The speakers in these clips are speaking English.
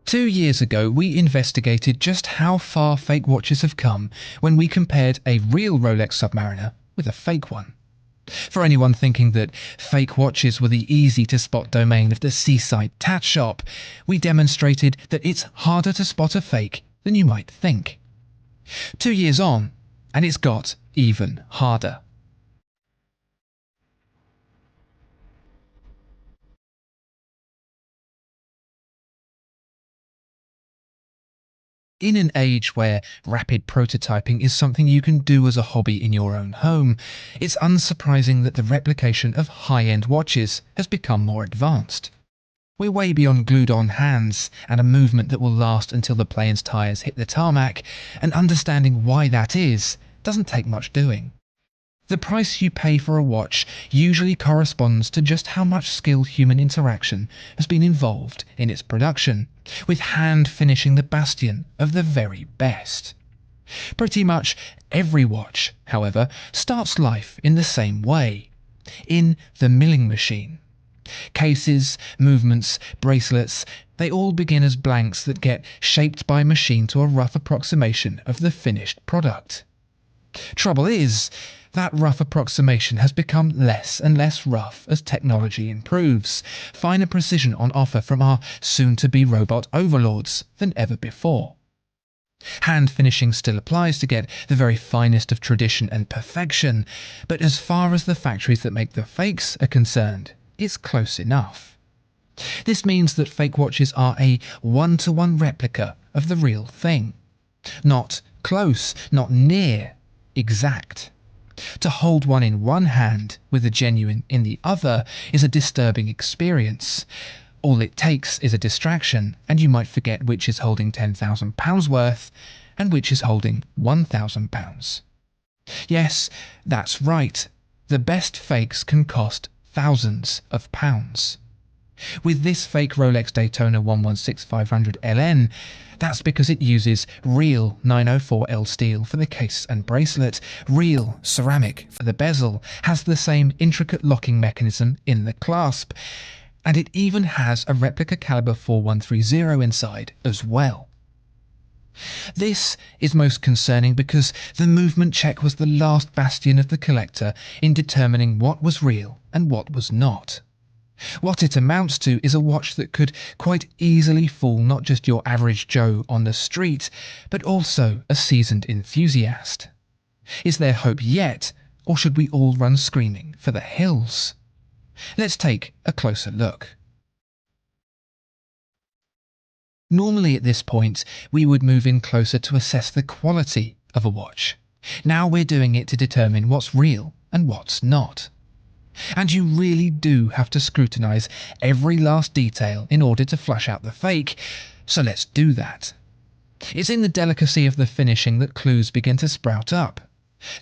2 years ago, we investigated just how far fake watches have come when we compared a real Rolex Submariner with a fake one. For anyone thinking that fake watches were the easy-to-spot domain of the seaside tat shop, we demonstrated that it's harder to spot a fake than you might think. 2 years on, and it's got even harder. In an age where rapid prototyping is something you can do as a hobby in your own home, it's unsurprising that the replication of high-end watches has become more advanced. We're way beyond glued-on hands and a movement that will last until the plane's tyres hit the tarmac, and understanding why that is doesn't take much doing. The price you pay for a watch usually corresponds to just how much skilled human interaction has been involved in its production, with hand finishing the bastion of the very best. Pretty much every watch, however, starts life in the same way, in the milling machine. Cases, movements, bracelets, they all begin as blanks that get shaped by a machine to a rough approximation of the finished product. Trouble is, that rough approximation has become less and less rough as technology improves, finer precision on offer from our soon-to-be robot overlords than ever before. Hand finishing still applies to get the very finest of tradition and perfection, but as far as the factories that make the fakes are concerned, it's close enough. This means that fake watches are a one-to-one replica of the real thing. Not close, not near, exact. To hold one in one hand with a genuine in the other is a disturbing experience. All it takes is a distraction, and you might forget which is holding £10,000 worth and which is holding £1,000. Yes, that's right. The best fakes can cost thousands of pounds. With this fake Rolex Daytona 116500 LN, that's because it uses real 904L steel for the case and bracelet, real ceramic for the bezel, has the same intricate locking mechanism in the clasp, and it even has a replica caliber 4130 inside as well. This is most concerning because the movement check was the last bastion of the collector in determining what was real and what was not. What it amounts to is a watch that could quite easily fool not just your average Joe on the street, but also a seasoned enthusiast. Is there hope yet, or should we all run screaming for the hills? Let's take a closer look. Normally at this point, we would move in closer to assess the quality of a watch. Now we're doing it to determine what's real and what's not. And you really do have to scrutinise every last detail in order to flush out the fake, so let's do that. It's in the delicacy of the finishing that clues begin to sprout up.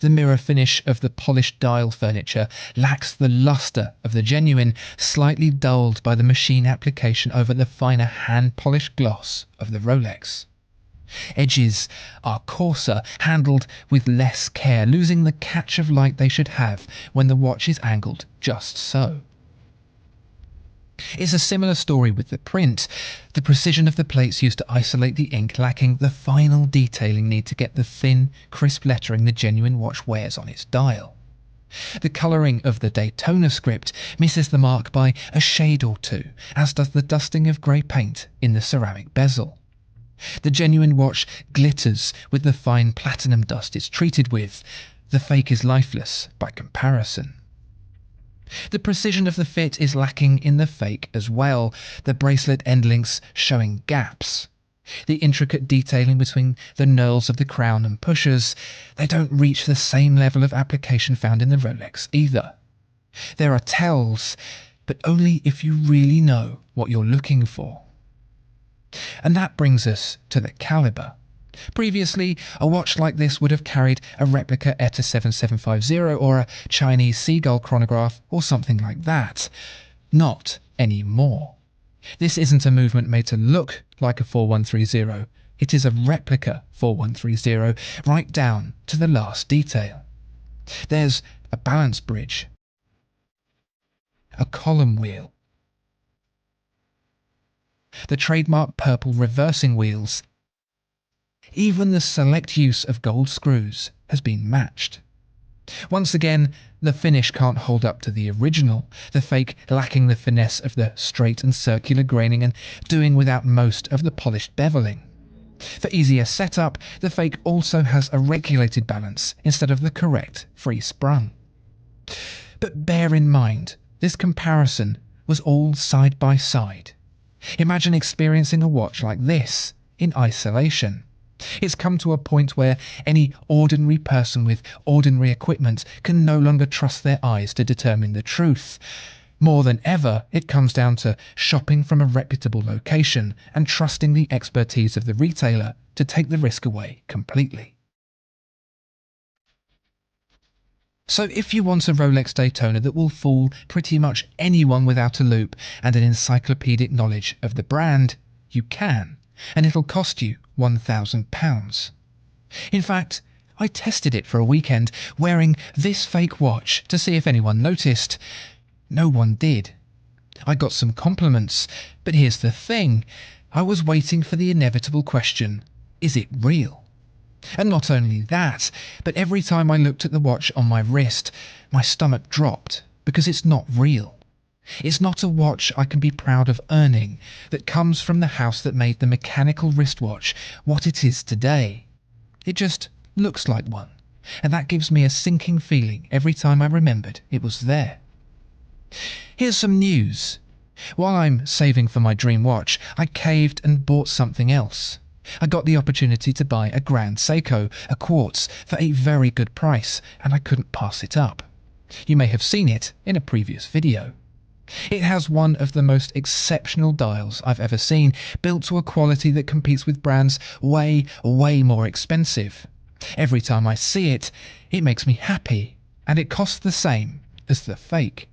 The mirror finish of the polished dial furniture lacks the lustre of the genuine, slightly dulled by the machine application over the finer hand-polished gloss of the Rolex. Edges are coarser, handled with less care, losing the catch of light they should have when the watch is angled just so. It's a similar story with the print, the precision of the plates used to isolate the ink lacking the final detailing need to get the thin, crisp lettering the genuine watch wears on its dial. The colouring of the Daytona script misses the mark by a shade or two, as does the dusting of grey paint in the ceramic bezel. The genuine watch glitters with the fine platinum dust it's treated with. The fake is lifeless by comparison. The precision of the fit is lacking in the fake as well, the bracelet end links showing gaps. The intricate detailing between the knurls of the crown and pushers, they don't reach the same level of application found in the Rolex either. There are tells, but only if you really know what you're looking for. And that brings us to the caliber. Previously, a watch like this would have carried a replica ETA 7750 or a Chinese seagull chronograph or something like that. Not anymore. This isn't a movement made to look like a 4130. It is a replica 4130, right down to the last detail. There's a balance bridge, a column wheel, the trademark purple reversing wheels. Even the select use of gold screws has been matched. Once again, the finish can't hold up to the original, the fake lacking the finesse of the straight and circular graining and doing without most of the polished beveling. For easier setup, the fake also has a regulated balance instead of the correct free sprung. But bear in mind, this comparison was all side by side. Imagine experiencing a watch like this in isolation. It's come to a point where any ordinary person with ordinary equipment can no longer trust their eyes to determine the truth. More than ever, it comes down to shopping from a reputable location and trusting the expertise of the retailer to take the risk away completely. So if you want a Rolex Daytona that will fool pretty much anyone without a loupe and an encyclopedic knowledge of the brand, you can, and it'll cost you £1,000. In fact, I tested it for a weekend wearing this fake watch to see if anyone noticed. No one did. I got some compliments, but here's the thing. I was waiting for the inevitable question, is it real? And not only that, but every time I looked at the watch on my wrist, my stomach dropped because it's not real. It's not a watch I can be proud of earning that comes from the house that made the mechanical wristwatch what it is today. It just looks like one, and that gives me a sinking feeling every time I remembered it was there. Here's some news. While I'm saving for my dream watch, I caved and bought something else. I got the opportunity to buy a Grand Seiko, a quartz, for a very good price, and I couldn't pass it up. You may have seen it in a previous video. It has one of the most exceptional dials I've ever seen, built to a quality that competes with brands way, way more expensive. Every time I see it, it makes me happy, and it costs the same as the fake.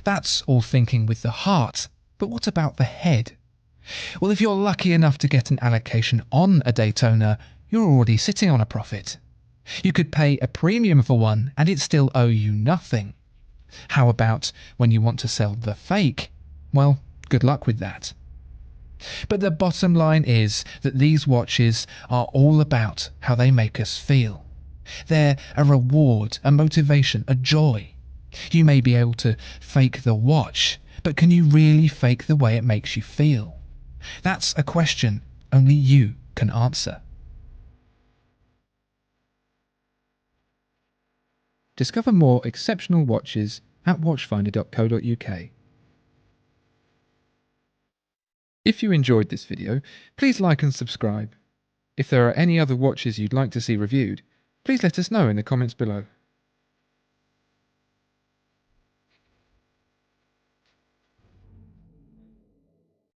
That's all thinking with the heart, but what about the head? Well, if you're lucky enough to get an allocation on a Daytona, you're already sitting on a profit. You could pay a premium for one and it still owe you nothing. How about when you want to sell the fake? Well, good luck with that. But the bottom line is that these watches are all about how they make us feel. They're a reward, a motivation, a joy. You may be able to fake the watch, but can you really fake the way it makes you feel? That's a question only you can answer. Discover more exceptional watches at watchfinder.co.uk. If you enjoyed this video, please like and subscribe. If there are any other watches you'd like to see reviewed, please let us know in the comments below.